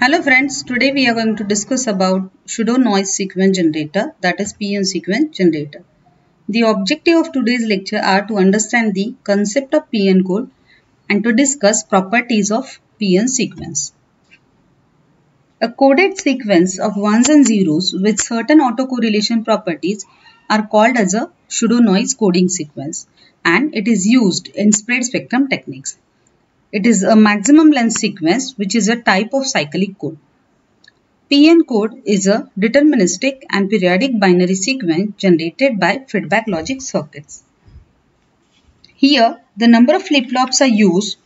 Hello friends, today we are going to discuss about pseudo noise sequence generator, that is PN sequence generator. The objective of today's lecture are to understand the concept of PN code and to discuss properties of PN sequence. A coded sequence of ones and zeros with certain autocorrelation properties are called as a pseudo noise coding sequence, and it is used in spread spectrum techniques. It is a maximum length sequence which is a type of cyclic code. PN code is a deterministic and periodic binary sequence generated by feedback logic circuits. Here, the number of flip-flops are used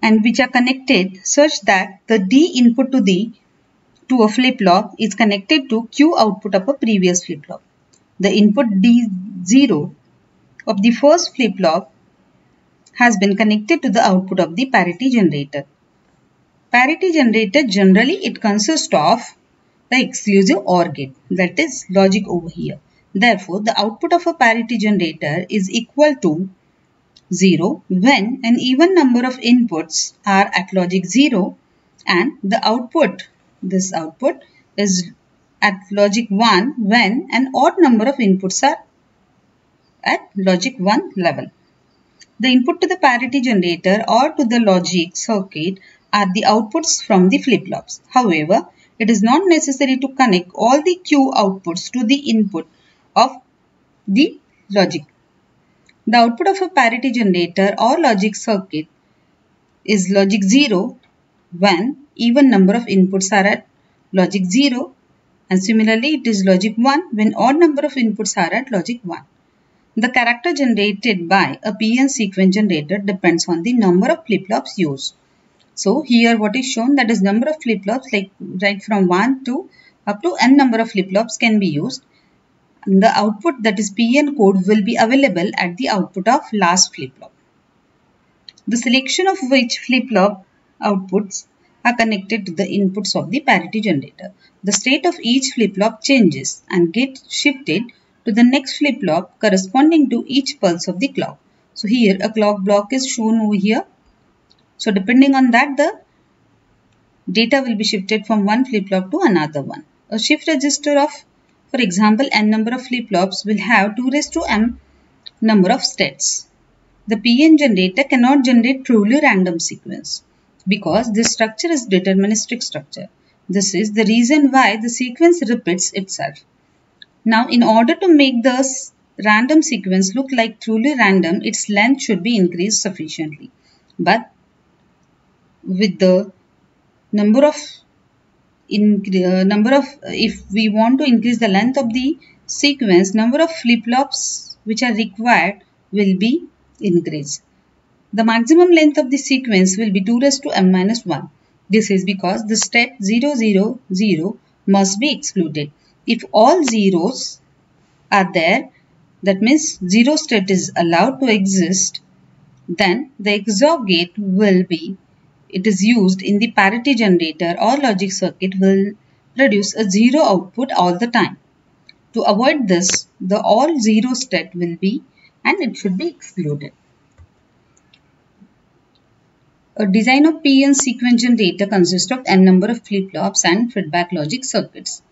and which are connected such that the D input to a flip-flop is connected to Q output of a previous flip-flop. The input D0 of the first flip-flop has been connected to the output of the parity generator. Parity generator generally it consists of the exclusive OR gate, that is logic over here. Therefore, the output of a parity generator is equal to 0 when an even number of inputs are at logic 0 and the output, this output is at logic 1 when an odd number of inputs are at logic 1 level. The input to the parity generator or to the logic circuit are the outputs from the flip-flops. However, it is not necessary to connect all the Q outputs to the input of the logic. The output of a parity generator or logic circuit is logic 0 when even number of inputs are at logic 0, and similarly it is logic 1 when odd number of inputs are at logic 1. The character generated by a PN sequence generator depends on the number of flip-flops used. So here what is shown, that is number of flip-flops, like right from 1 to up to n number of flip-flops can be used. And the output, that is PN code, will be available at the output of last flip-flop. The selection of which flip-flop outputs are connected to the inputs of the parity generator. The state of each flip-flop changes and gets shifted to the next flip-flop corresponding to each pulse of the clock. So here a clock block is shown over here. So depending on that, the data will be shifted from one flip-flop to another one. A shift register of, for example, n number of flip-flops will have 2 raised to m number of states. The PN generator cannot generate truly random sequence because this structure is deterministic structure. This is the reason why the sequence repeats itself. Now, in order to make the random sequence look like truly random, its length should be increased sufficiently. But with the if we want to increase the length of the sequence, number of flip-flops which are required will be increased. The maximum length of the sequence will be 2 raised to m minus 1. This is because the state 0, 0, 0 must be excluded. If all zeros are there, that means 0 state is allowed to exist, then the XOR gate will be, it is used in the parity generator or logic circuit, will produce a 0 output all the time. To avoid this, the all 0 state will be, and it should be excluded. A design of PN sequence generator consists of n number of flip-flops and feedback logic circuits,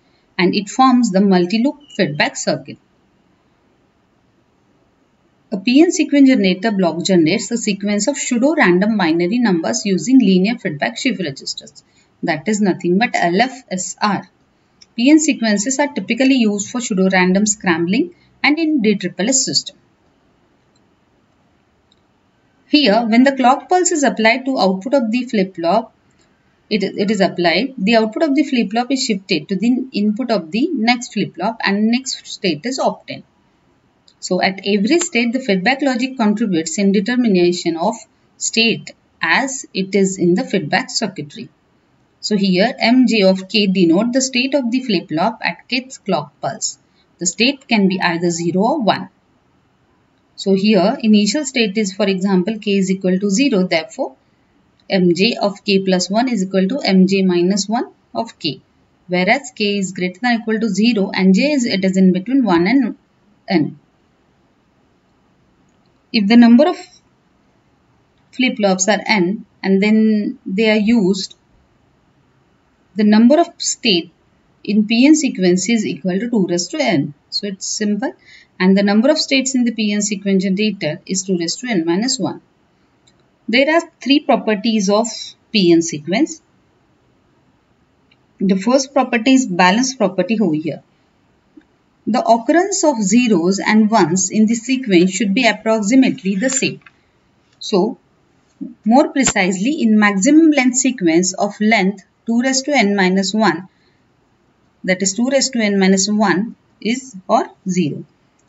and it forms the multi-loop feedback circuit. A PN sequence generator block generates a sequence of pseudo-random binary numbers using linear feedback shift registers. That is nothing but LFSR. PN sequences are typically used for pseudo-random scrambling and in DSSS system. Here, when the clock pulse is applied to output of the flip-flop, it is applied, the output of the flip-flop is shifted to the input of the next flip-flop and next state is obtained. So at every state, the feedback logic contributes in determination of state as it is in the feedback circuitry. So here mj of k denote the state of the flip-flop at kth clock pulse. The state can be either 0 or 1. So here initial state is, for example, k is equal to 0. Therefore, mj of k plus 1 is equal to mj minus 1 of k. Whereas k is greater than or equal to 0 and j is, it is in between 1 and n. If the number of flip-flops are n and then they are used, the number of state in P-n sequence is equal to 2 raised to n. So it's simple, and the number of states in the P-n sequence generator is 2 raised to n minus 1. There are three properties of P-n sequence. The first property is balance property over here. The occurrence of zeros and ones in the sequence should be approximately the same. So, more precisely, in maximum length sequence of length 2 raised to n minus 1, that is 2 raised to n minus 1 is or 0.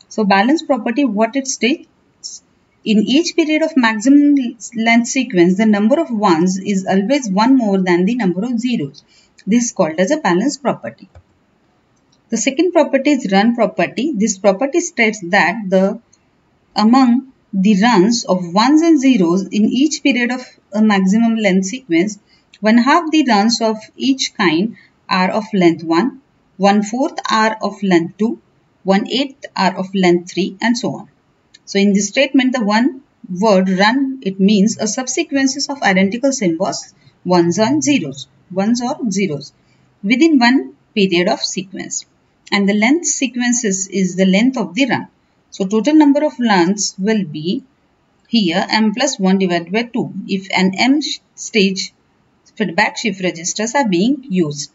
So, balance property, what it states, in each period of maximum length sequence, the number of ones is always one more than the number of zeros. This is called as a balance property. The second property is run property. This property states that among the runs of ones and zeros in each period of a maximum length sequence, 1/2 the runs of each kind are of length 1, 1/4 are of length 2, 1/8 are of length 3, and so on. So in this statement, the one word run, it means a subsequences of identical symbols, ones or zeros, within one period of sequence. And the length sequences is the length of the run. So total number of runs will be here m plus 1 divided by 2 if an m stage feedback shift registers are being used.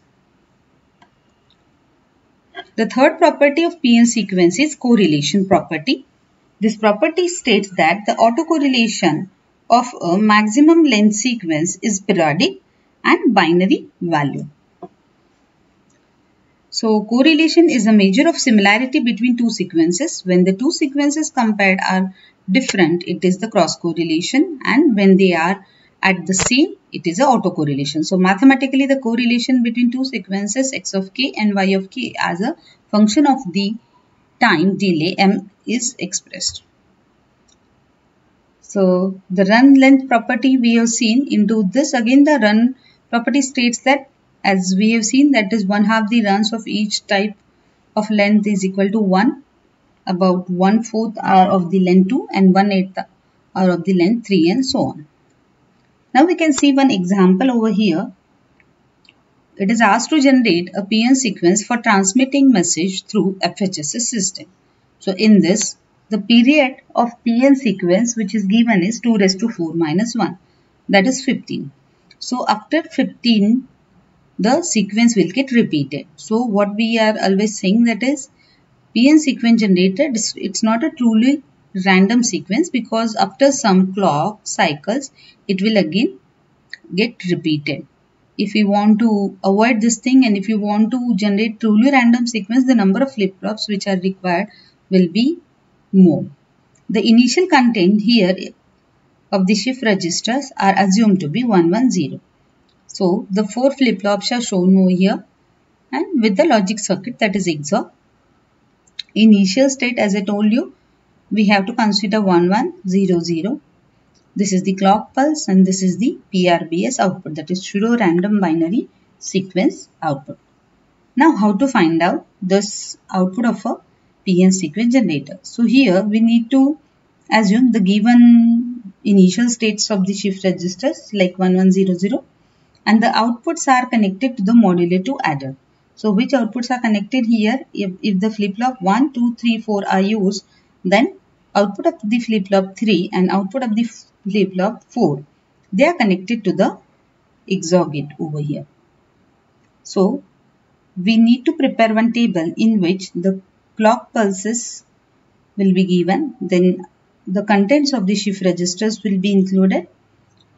The third property of P-n sequence is correlation property. This property states that the autocorrelation of a maximum length sequence is periodic and binary value. So, correlation is a measure of similarity between two sequences. When the two sequences compared are different, it is the cross correlation, and when they are at the same, it is a autocorrelation. So, mathematically, the correlation between two sequences x of k and y of k as a function of the time delay m is expressed. So, the run length property we have seen. Into this, again the run property states that, as we have seen, that is 1/2 the runs of each type of length is equal to 1, about 1/4 are of the length 2 and 1/8 are of the length 3, and so on. Now we can see one example over here. It is asked to generate a P-n sequence for transmitting message through FHSS system. So in this, the period of P-n sequence which is given is 2 raised to 4 minus 1, that is 15. So after 15, the sequence will get repeated. So what we are always saying, that is P-n sequence generated, it's not a truly random sequence, because after some clock cycles, it will again get repeated. If you want to avoid this thing and if you want to generate truly random sequence, the number of flip-flops which are required will be more. The initial content here of the shift registers are assumed to be 110. So the 4 flip-flops are shown over here, and with the logic circuit, that is XOR. Initial state, as I told you, we have to consider 1100. This is the clock pulse and this is the PRBS output, that is pseudo random binary sequence output. Now how to find out this output of a P-n sequence generator? So here we need to assume the given initial states of the shift registers like 1100, and the outputs are connected to the modulator adder. So which outputs are connected here? If the flip-flop 1, 2, 3, 4 are used, then output of the flip-flop 3 and output of the flip-flop 4, they are connected to the XOR gate over here. So we need to prepare one table in which the clock pulses will be given, then the contents of the shift registers will be included,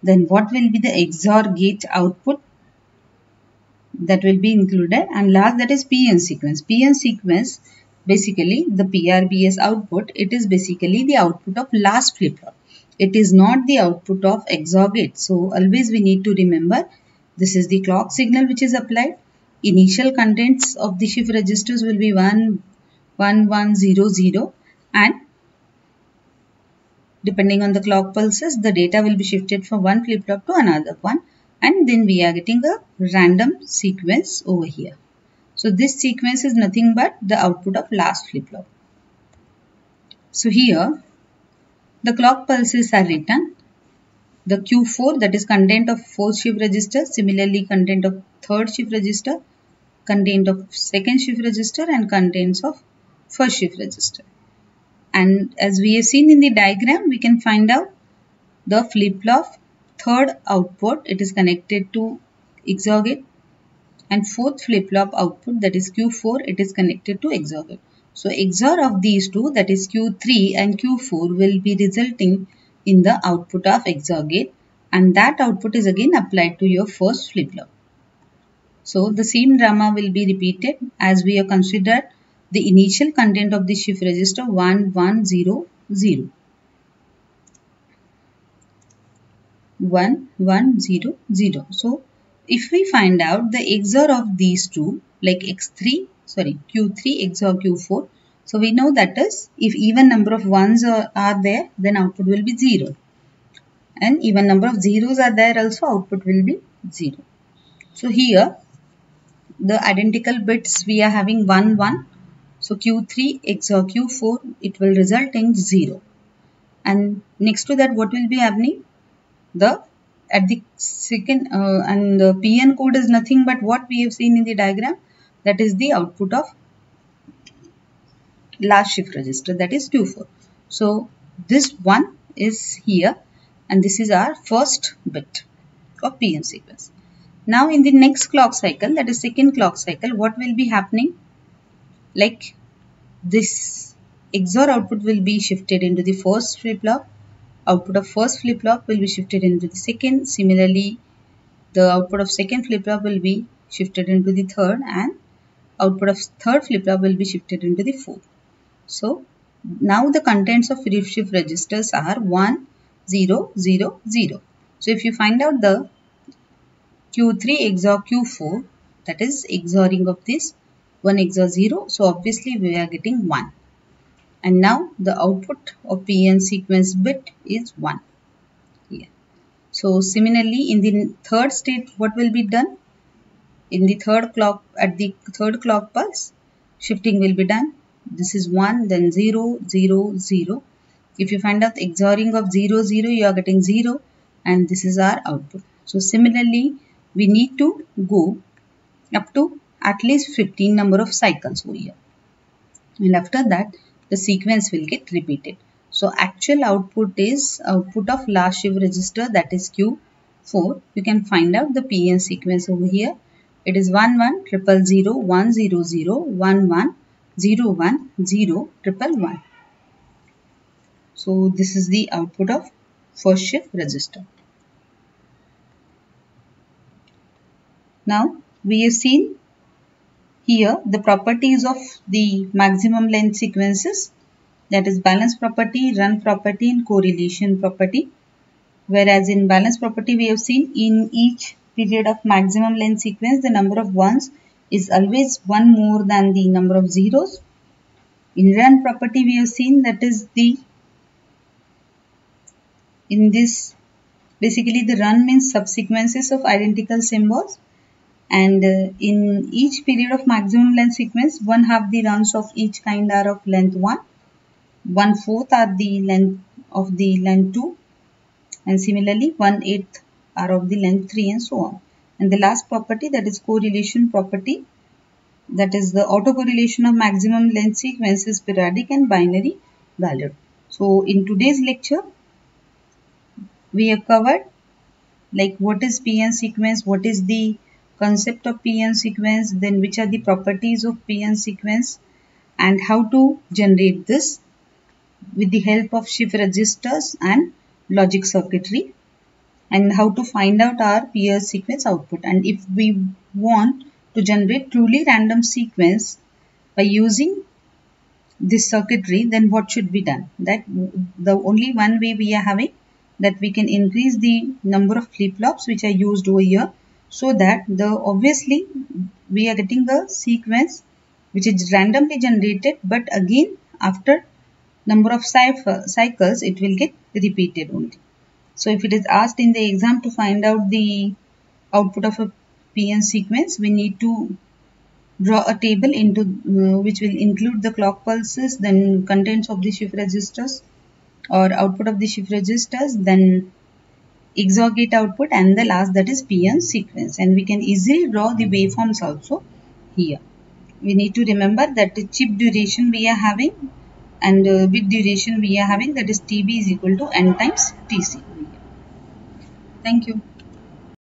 then what will be the XOR gate output that will be included, and last, that is P-n sequence. P-n sequence, basically the PRBS output, it is basically the output of last flip-flop. It is not the output of XOR gate. So always we need to remember, this is the clock signal which is applied. Initial contents of the shift registers will be 1, 1, 1, 0, 0, and depending on the clock pulses, the data will be shifted from one flip-flop to another one, and then we are getting a random sequence over here. So this sequence is nothing but the output of last flip-flop. So here the clock pulses are written, the Q4, that is content of 4th shift register, similarly content of 3rd shift register, content of 2nd shift register, and contents of 1st shift register. And as we have seen in the diagram, we can find out the flip-flop 3rd output, it is connected to XOR gate, and 4th flip-flop output, that is Q4, it is connected to XOR gate. So XOR of these two, that is Q3 and Q4, will be resulting in the output of XOR gate, and that output is again applied to your first flip-flop. So the same drama will be repeated as we have considered the initial content of the shift register 1 1 0 0. 1 1 0 0. So if we find out the XOR of these two, like Q3 XOR Q4, so we know that is if even number of ones are there, then output will be 0, and even number of zeros are there, also output will be 0. So here the identical bits we are having 1 1, so Q3 XOR Q4, it will result in 0, and next to that what will be happening, at the second and the PN code is nothing but what we have seen in the diagram, that is the output of last shift register, that is Q4. So this one is here, and this is our first bit of PN sequence. Now in the next clock cycle, that is second clock cycle, what will be happening, like this XOR output will be shifted into the first flip-flop, output of first flip-flop will be shifted into the second, similarly the output of second flip-flop will be shifted into the third, and output of third flip-flop will be shifted into the fourth. So now the contents of flip shift registers are 1 0 0 0. So if you find out the Q3 XOR Q4, that is XORing of this 1 XOR 0, so obviously we are getting 1. And now the output of PN sequence bit is 1 here. So similarly in the third state, what will be done? In the third clock, at the third clock pulse, shifting will be done. This is 1, then 0 0 0. If you find out the XORing of 0 0, you are getting 0, and this is our output. So similarly we need to go up to at least 15 number of cycles over here, and after that the sequence will get repeated. So actual output is output of last shift register, that is Q4. You can find out the PN sequence over here. It is 1 1 0 0 1 0 0 1 1 0 1 0 1 1. So this is the output of first shift register. Now we have seen here the properties of the maximum length sequences, that is balance property, run property, and correlation property. Whereas in balance property we have seen in each period of maximum length sequence the number of ones is always one more than the number of zeros. In run property we have seen that is in this basically the run means subsequences of identical symbols, and in each period of maximum length sequence 1/2 the runs of each kind are of length 1, 1/4 are the length of the length 2, and similarly 1/8 are of the length 3, and so on. And the last property, that is correlation property, that is the autocorrelation of maximum length sequence is periodic and binary valued. So in today's lecture we have covered like what is PN sequence, what is the concept of PN sequence, then which are the properties of PN sequence, and how to generate this with the help of shift registers and logic circuitry, and how to find out our PN sequence output. And if we want to generate truly random sequence by using this circuitry, then what should be done? That the only one way we are having, that we can increase the number of flip-flops which are used over here, so that obviously we are getting a sequence which is randomly generated, but again after number of cycles it will get repeated only. So if it is asked in the exam to find out the output of a PN sequence, we need to draw a table into which will include the clock pulses, then contents of the shift registers or output of the shift registers, then XOR gate output, and the last, that is PN sequence. And we can easily draw the waveforms also here. We need to remember that the chip duration we are having and bit duration we are having, that is TB is equal to N times TC. Thank you.